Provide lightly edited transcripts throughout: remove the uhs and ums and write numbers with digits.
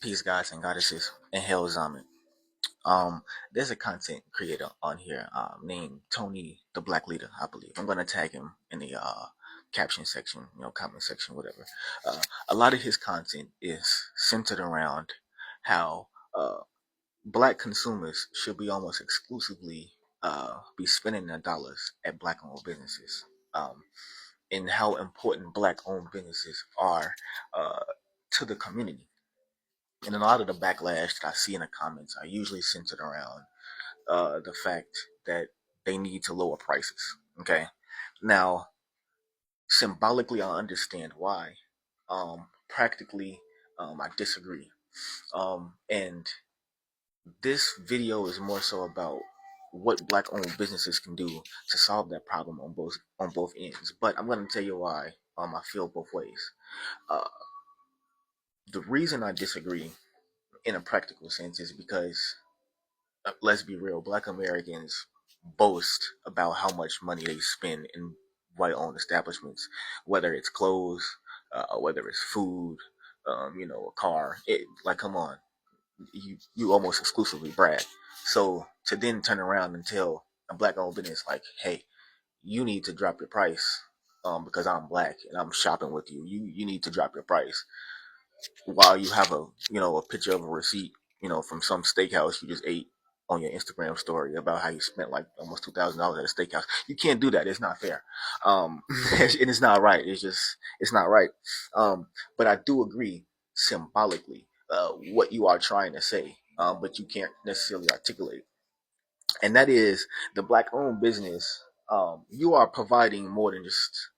Peace, gods and goddesses, and hail Zamint. There's a content creator on here named Tony the Black Leader, I believe. I'm gonna tag him in the caption section, comment section, whatever. A lot of his content is centered around how black consumers should be almost exclusively be spending their dollars at black-owned businesses, and how important black-owned businesses are uh, to the community. And a lot of the backlash that I see in the comments are usually centered around the fact that they need to lower prices. Okay, now symbolically, I understand why. Practically, I disagree. And this video is more so about what black-owned businesses can do to solve that problem on both ends. But I'm going to tell you why. I feel both ways. Uh, the reason I disagree, in a practical sense, is because let's be real, black Americans boast about how much money they spend in white owned establishments, whether it's clothes, whether it's food, a car. Like, come on, you almost exclusively brag. So to then turn around and tell a black owned business, like, hey, you need to drop your price because I'm black and I'm shopping with you. You need to drop your price while you have a picture of a receipt, from some steakhouse you just ate on your Instagram story about how you spent like almost $2,000 at a steakhouse. You can't do that. It's not fair. And it's not right. It's not right. But I do agree symbolically what you are trying to say, but you can't necessarily articulate. And that is the black-owned business. You are providing more than just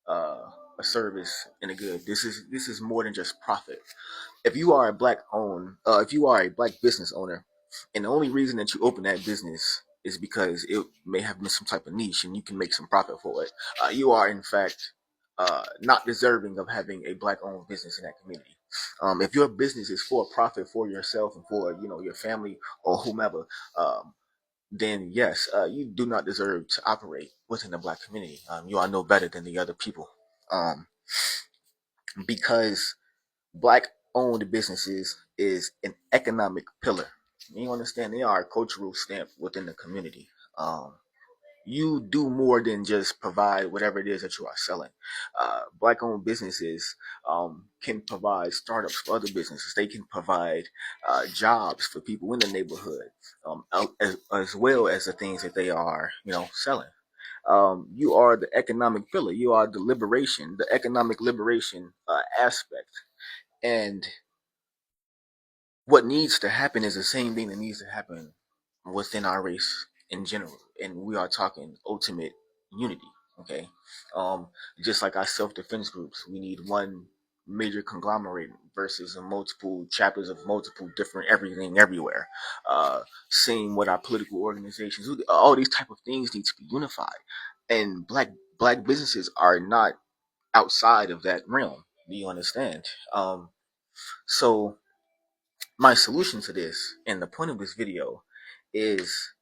uh, a service and a good. This is more than just profit. If you are a if you are a black business owner, and the only reason that you open that business is because it may have been some type of niche and you can make some profit for it, you are in fact not deserving of having a black owned business in that community. If your business is for profit for yourself and for your family or whomever, then yes, you do not deserve to operate within the black community. You are no better than the other people, um, because black owned businesses is an economic pillar. You understand? They are a cultural stamp within the community. Um, you do more than just provide whatever it is that you are selling. Black owned businesses can provide startups for other businesses. They can provide jobs for people in the neighborhood, as well as the things that they are, selling. You are the economic pillar. You are the economic liberation aspect. And what needs to happen is the same thing that needs to happen within our race in general. And we are talking ultimate unity. Okay. Um, just like our self defense groups, we need one major conglomerate versus multiple chapters of multiple different everything everywhere. Same with our political organizations. All these type of things need to be unified. And black businesses are not outside of that realm. Do you understand? So my solution to this, and the point of this video, is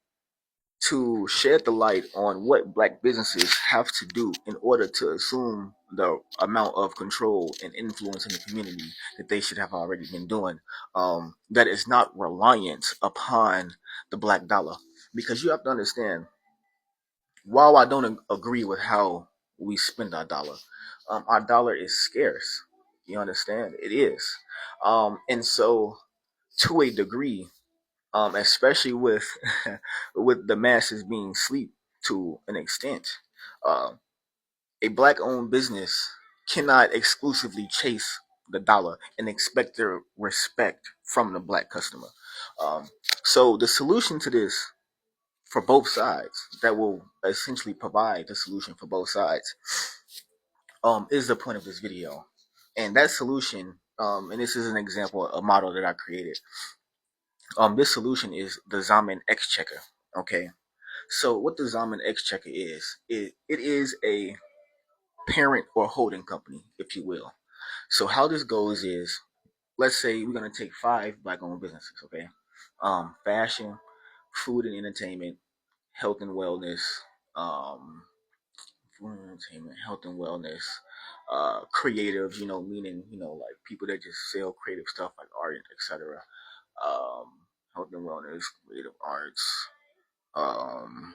to shed the light on what black businesses have to do in order to assume the amount of control and influence in the community that they should have already been doing, that is not reliant upon the black dollar. Because you have to understand, while I don't agree with how we spend our dollar is scarce. You understand? It is. And so, to a degree, especially with with the masses being asleep to an extent, uh, a black-owned business cannot exclusively chase the dollar and expect their respect from the black customer. Um, so the solution to this for both sides, that will essentially provide the solution for both sides, is the point of this video. And that solution, and this is an example, a model that I created. This solution is the Zamint Exchequer. Okay, so what the Zamint Exchequer is, it is a parent or holding company, if you will. So how this goes is, let's say we're gonna take 5 black-owned businesses. Okay, fashion, food and entertainment, health and wellness, food and entertainment, health and wellness, creatives, meaning, like people that just sell creative stuff like art, etc. Um, health and wellness, creative arts, um,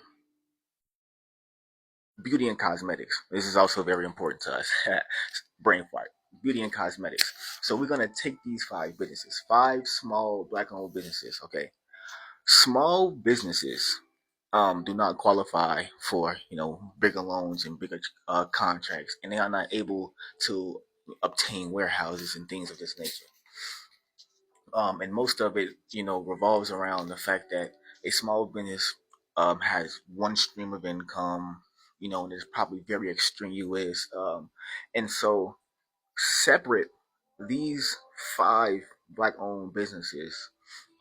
beauty and cosmetics. This is also very important to us. Brain fart. Beauty and cosmetics. So we're gonna take these five businesses, five small black-owned businesses. Okay, small businesses do not qualify for bigger loans and bigger contracts, and they are not able to obtain warehouses and things of this nature. And most of it, revolves around the fact that a small business has one stream of income, and it's probably very extraneous. And so, separate these five black-owned businesses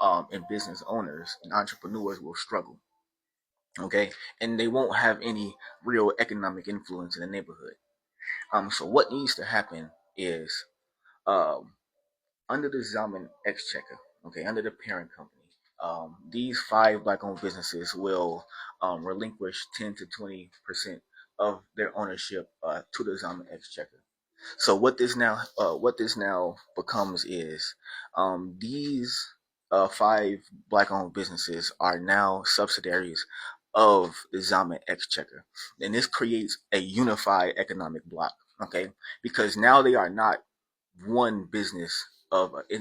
and business owners and entrepreneurs will struggle. Okay, and they won't have any real economic influence in the neighborhood. So what needs to happen is um, under the Zamint Exchequer, okay, under the parent company, these five black-owned businesses will relinquish 10 to 20% of their ownership to the Zamint Exchequer. So what this now becomes is these five black-owned businesses are now subsidiaries of the Zamint Exchequer, and this creates a unified economic bloc. Okay, because now they are not one business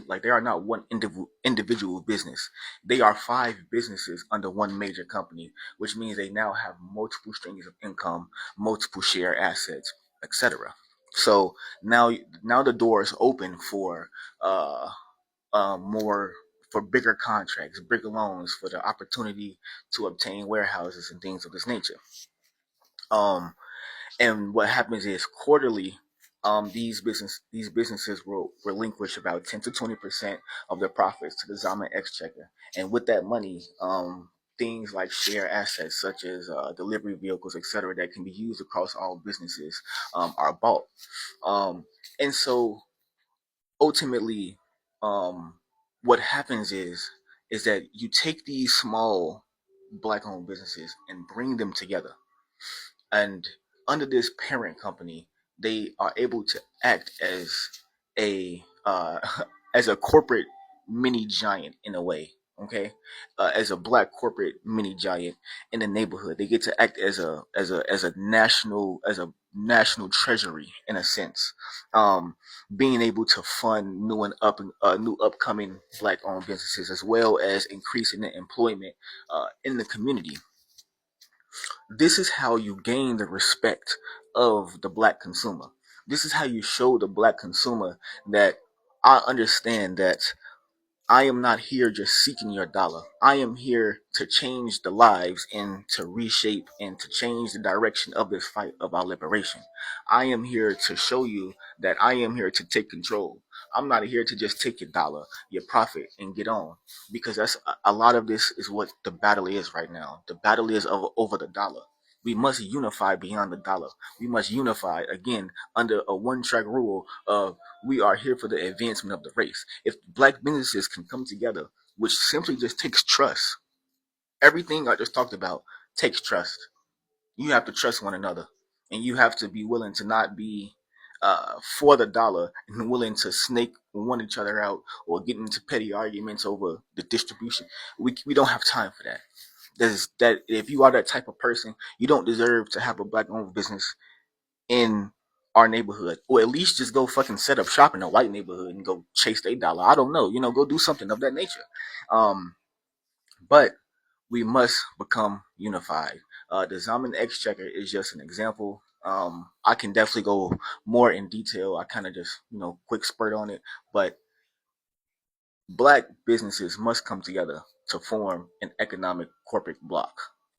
like they are not one individual business. They are five businesses under one major company, which means they now have multiple streams of income, multiple share assets, etc. So now the door is open for uh, more for bigger contracts, bigger loans, for the opportunity to obtain warehouses and things of this nature. Um, and what happens is quarterly, these businesses will relinquish about 10 to 20% of their profits to the Zaman Exchequer, and with that money, things like share assets such as delivery vehicles, etc., that can be used across all businesses are bought. Um, and so ultimately, um, what happens is that you take these small black-owned businesses and bring them together, and under this parent company, they are able to act as a as a corporate mini giant in a way. Okay, as a black corporate mini giant in the neighborhood, they get to act as a national treasury in a sense, um, being able to fund new upcoming black owned businesses, as well as increasing the employment in the community. This is how you gain the respect of the black consumer. This is how you show the black consumer that I understand that I am not here just seeking your dollar. I am here to change the lives and to reshape and to change the direction of this fight of our liberation. I am here to show you that I am here to take control. I'm not here to just take your dollar, your profit, and get on. Because that's a lot of this is what the battle is right now. The battle is over the dollar. We must unify beyond the dollar. We must unify again under a one track rule of we are here for the advancement of the race. If black businesses can come together, which simply just takes trust, everything I just talked about takes trust. You have to trust one another, and you have to be willing to not be for the dollar and willing to snake one each other out or get into petty arguments over the distribution. We don't have time for that. That if you are that type of person, you don't deserve to have a black owned business in our neighborhood, or at least just go fucking set up shop in a white neighborhood and go chase their dollar. I don't know, go do something of that nature. Um, but we must become unified. The Zaman Exchequer is just an example. I can definitely go more in detail. I kind of just quick spurt on it, but black businesses must come together to form an economic corporate bloc.